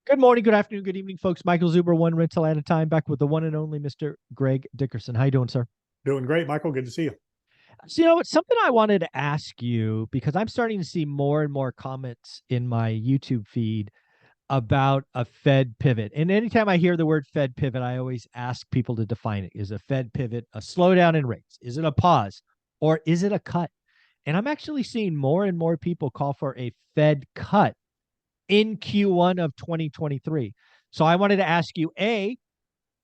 Good morning, good afternoon, good evening, folks. Michael Zuber, one rental at a time, back with the one and only Mr. Greg Dickerson. How you doing, sir? Doing great, Michael. Good to see you. So, it's something I wanted to ask you because I'm starting to see more and more comments in my YouTube feed about a Fed pivot. And anytime I hear the word Fed pivot, I always ask people to define it. Is a Fed pivot a slowdown in rates? Is it a pause? Or is it a cut? And I'm actually seeing more and more people call for a Fed cut in Q1 of 2023. So I wanted to ask you, A,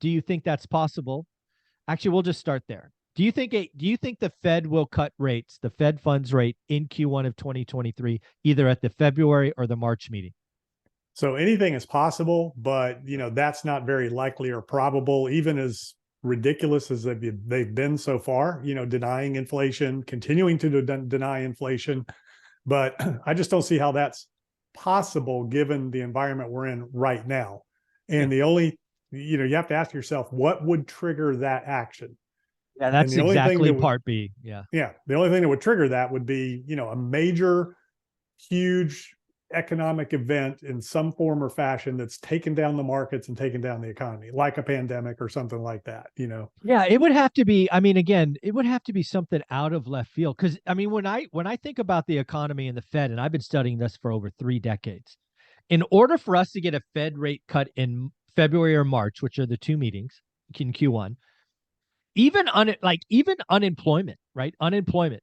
do you think that's possible? Actually, we'll just start there. Do you think the Fed will cut rates, the Fed funds rate in Q1 of 2023, either at the February or the March meeting? So anything is possible, but that's not very likely or probable, even as ridiculous as they've been so far, denying inflation, continuing to deny inflation. But I just don't see how that's possible given the environment we're in right now. Yeah. And the only, you have to ask yourself, what would trigger that action? Yeah, And that's the only thing exactly that would, part B. Yeah. yeah, the only thing that would trigger that would be, a major, huge economic event in some form or fashion that's taken down the markets and taken down the economy, like a pandemic or something like that. Yeah, it would have to be, I mean, again, it would have to be something out of left field. Because I mean, when I think about the economy and the Fed, and I've been studying this for over 3 decades, in order for us to get a Fed rate cut in February or March, which are the two meetings in Q1, even unemployment, right? Unemployment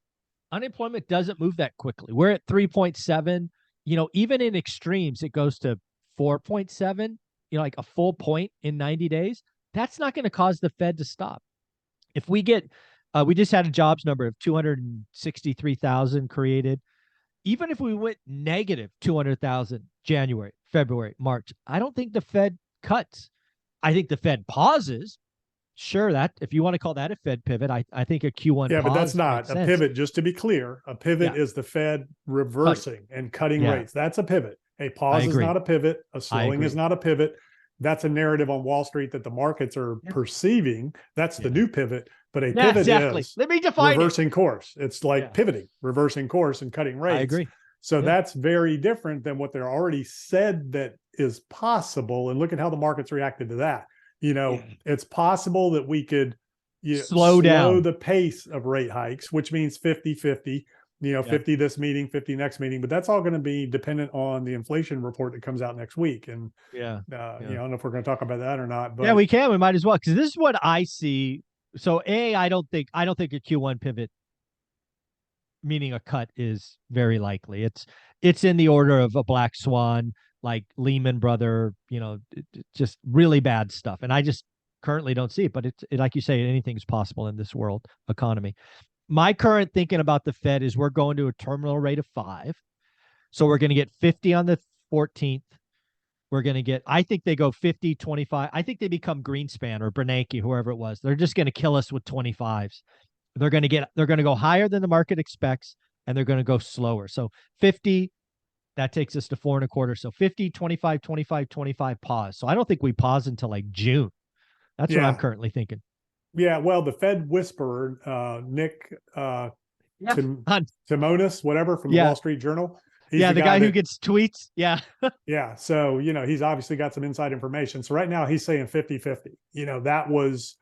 doesn't move that quickly. We're at 3.7. Even in extremes, it goes to 4.7, like a full point in 90 days. That's not going to cause the Fed to stop. If we just had a jobs number of 263,000 created. Even if we went negative 200,000 January, February, March, I don't think the Fed cuts. I think the Fed pauses. Sure, that if you want to call that a Fed pivot, I think a Q1 Yeah, but that's pause makes not a sense. pivot. Just to be clear, a pivot Yeah, is the Fed cut. reversing and cutting Yeah, rates. That's a pivot. A I pause is agree. not a pivot. A I slowing is agree. not a pivot. That's a narrative on Wall Street that the markets are Yeah. perceiving. That's the Yeah. new pivot. But a Yeah, pivot exactly. is Let me define it. reversing course. It's like Yeah, pivoting, reversing course, and cutting I rates. agree. So Yeah. that's very different than what they're already said that is possible. And look at how the markets reacted to that. Yeah. It's possible that we could Slow slow down. the pace of rate hikes, which means 50-50, Yeah. 50 this meeting, 50 next meeting. But that's all going to be dependent on the inflation report that comes out next week. And, Yeah. I Yeah. don't know if we're going to talk about that or not, Yeah, but we can. We might as well, because this is what I see. So I don't think a Q1 pivot, meaning a cut, is very likely. It's in the order of a black swan, like Lehman Brother, just really bad stuff. And I just currently don't see it. But like you say, anything's possible in this world economy. My current thinking about the Fed is we're going to a terminal rate of 5. So we're going to get 50 on the 14th. We're going to get, I think they go 50, 25. I think they become Greenspan or Bernanke, whoever it was. They're just going to kill us with 25s. They're going to go higher than the market expects, and they're going to go slower. So 50, that takes us to 4.25. So 50, 25, 25, 25 pause. So I don't think we pause until like June. That's what I'm yeah. currently thinking. Yeah. Well, the Fed whisperer, Nick Yeah. Timonis, whatever, from the Yeah. Wall Street Journal, he's Yeah. the The guy guy who that, gets tweets. Yeah. yeah. So, he's obviously got some inside information. So right now he's saying 50-50. That was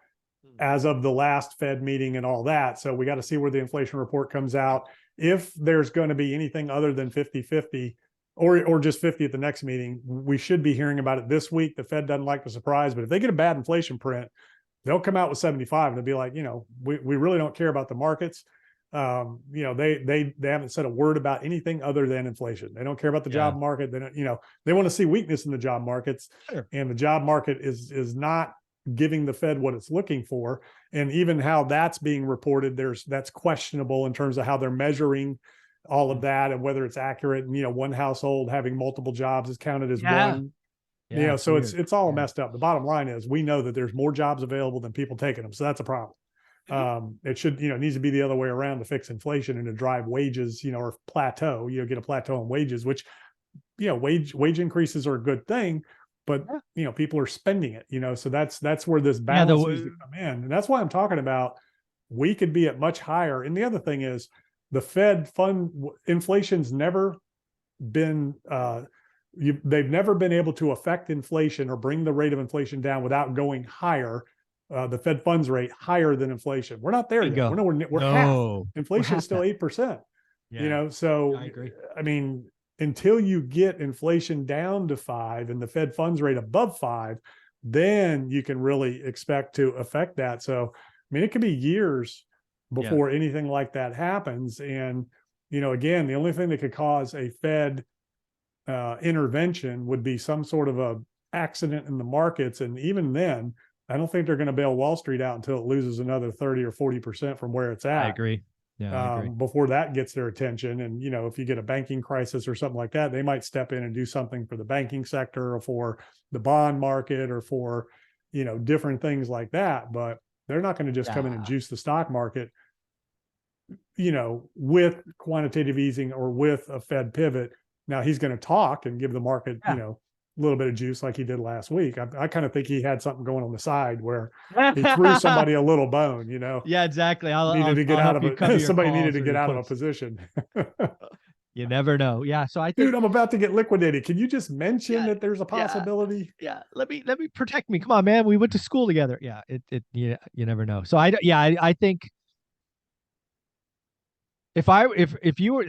as of the last Fed meeting and all that. So we got to see where the inflation report comes out. If there's going to be anything other than 50-50 or just 50 at the next meeting, we should be hearing about it this week. The Fed doesn't like the surprise, but if they get a bad inflation print, they'll come out with 75 and they'll be like, we really don't care about the markets. They haven't said a word about anything other than inflation. They don't care about the Yeah. job market. They don't, they want to see weakness in the job markets, Sure. and the job market is not giving the Fed what it's looking for. And even how that's being reported, that's questionable in terms of how they're measuring all of that and whether it's accurate. And, one household having multiple jobs is counted as Yeah. one. Yeah. It's So weird. it's all Yeah. messed up. The bottom line is we know that there's more jobs available than people taking them. So that's a problem. It should, it needs to be the other way around to fix inflation and to drive wages, or plateau, get a plateau in wages, which, wage increases are a good thing, but people are spending it, so that's where this Yeah. balance needs to come in. And that's why I'm talking about we could be at much higher. And the other thing is the Fed fund inflation's never been they've never been able to affect inflation or bring the rate of inflation down without going higher, the Fed funds rate higher than inflation. We're not there yet. Bingo. We're half. No, we're Inflation is half still that. 8%. Yeah, So I agree. I mean, until you get inflation down to 5 and the Fed funds rate above 5, then you can really expect to affect that. So I mean, it could be years Yeah, before anything like that happens. And again, the only thing that could cause a Fed intervention would be some sort of a accident in the markets. And even then, I don't think they're going to bail Wall Street out until it loses another 30 or 40% from where it's I at. agree. Yeah, I agree. Before that gets their attention. And, if you get a banking crisis or something like that, they might step in and do something for the banking sector or for the bond market or for, different things like that. But they're not going to just come in and Yeah. juice the stock market, with quantitative easing or with a Fed pivot. Now he's going to talk and give the market, Yeah. a little bit of juice like he did last week. I kind of think he had something going on the side where he threw somebody a little bone, Yeah, exactly. needed to get I'll out help of you cover it. your Somebody needed calls to or get your out of a puts. position. You never know. Yeah. So I think, Dude, I'm about to get liquidated. Can you just mention yeah, that there's a yeah, possibility? yeah. Let me protect me. Come on, man. We went to school together. Yeah. Yeah, you never know. So I think if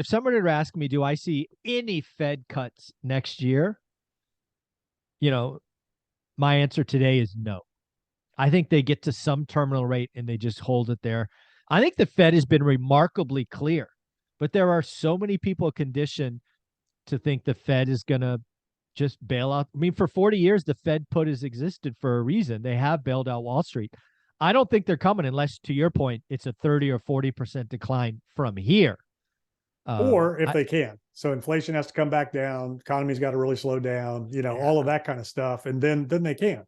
someone were to ask me, do I see any Fed cuts next year? You know, my answer today is no. I think they get to some terminal rate and they just hold it there. I think the Fed has been remarkably clear, but there are so many people conditioned to think the Fed is going to just bail out. I mean, for 40 years, the Fed put has existed for a reason. They have bailed out Wall Street. I don't think they're coming unless, to your point, it's a 30 or 40% decline from here. Or if they can. So inflation has to come back down, economy's got to really slow down, all of that kind of stuff. And then they can.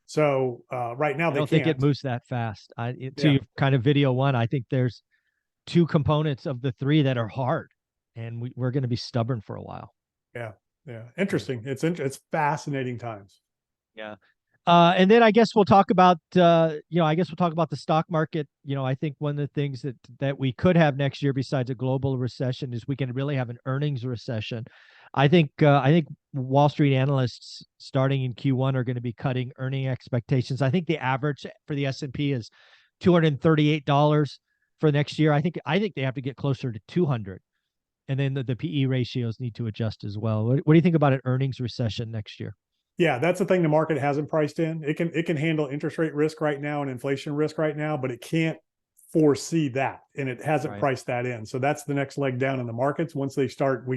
So right now I they don't think it can't. moves that fast. To Yeah. your kind of video one, I think there's two components of the three that are hard, and we're going to be stubborn for a while. Yeah. Yeah. Interesting. It's fascinating times. Yeah. And then I guess we'll talk about the stock market. I think one of the things that we could have next year, besides a global recession, is we can really have an earnings recession. I think Wall Street analysts starting in Q1 are going to be cutting earning expectations. I think the average for the S&P is $238 for next year. I think they have to get closer to 200. And then the PE ratios need to adjust as well. What do you think about an earnings recession next year? Yeah, that's the thing the market hasn't priced in. It can handle interest rate risk right now and inflation risk right now, but it can't foresee that, and it hasn't priced that in. So that's the next leg down in the markets. Once we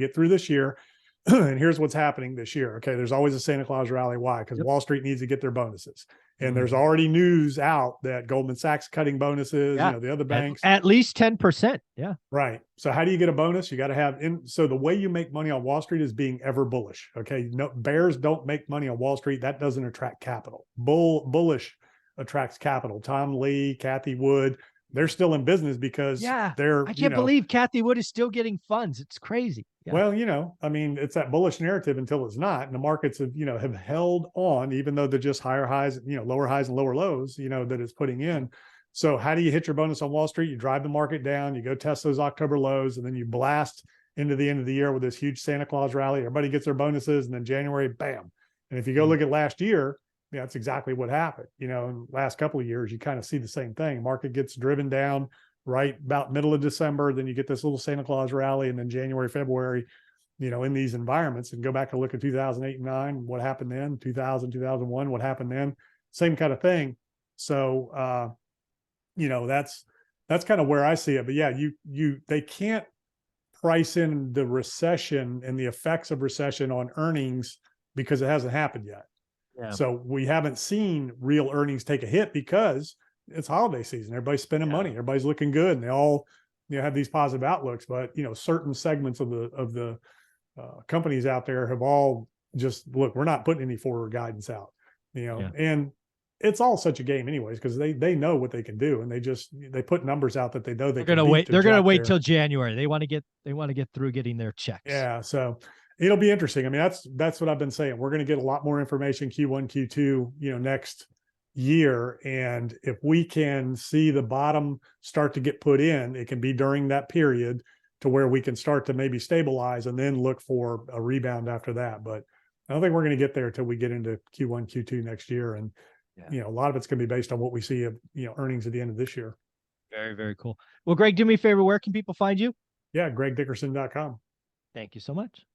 get through this year, and here's what's happening this year. Okay, there's always a Santa Claus rally. Why? Because Wall Street needs to get their bonuses, and there's already news out that Goldman Sachs cutting bonuses. The other banks at least 10%. Yeah, right. So how do you get a bonus? You got to have so the way you make money on Wall Street is being ever bullish. Okay, no, bears don't make money on Wall Street. That doesn't attract capital. Bullish attracts capital. Tom Lee, Kathy Wood, they're still in business because they're. I can't believe Kathy Wood is still getting funds. It's crazy. Yeah. Well, I mean, it's that bullish narrative until it's not. And the markets have, have held on, even though they're just higher highs, lower highs and lower lows, that it's putting in. So how do you hit your bonus on Wall Street? You drive the market down, you go test those October lows, and then you blast into the end of the year with this huge Santa Claus rally. Everybody gets their bonuses, and then January, bam. And if you go look at last year, that's exactly what happened. In the last couple of years, you kind of see the same thing. Market gets driven down right about middle of December, then you get this little Santa Claus rally, and then January, February, in these environments. And go back and look at 2008 and 9, what happened then, 2000, 2001, what happened then, same kind of thing. So, that's kind of where I see it. But yeah, they can't price in the recession and the effects of recession on earnings because it hasn't happened yet. Yeah. So we haven't seen real earnings take a hit because it's holiday season. Everybody's spending money. Everybody's looking good, and they all, have these positive outlooks. But certain segments of the companies out there have all just look. We're not putting any forward guidance out, and it's all such a game, anyways, because they know what they can do, and they put numbers out that they know they're going to wait. They're going to wait till January. They want to get through getting their checks. Yeah, so it'll be interesting. I mean, that's what I've been saying. We're going to get a lot more information Q1, Q2, next year. And if we can see the bottom start to get put in, it can be during that period. to where we can start to maybe stabilize and then look for a rebound after that. But I don't think we're going to get there until we get into Q1, Q2 next year. And, a lot of it's going to be based on what we see of, earnings at the end of this year. Very, very cool. Well, Greg, do me a favor. Where can people find you? Yeah. GregDickerson.com. Thank you so much.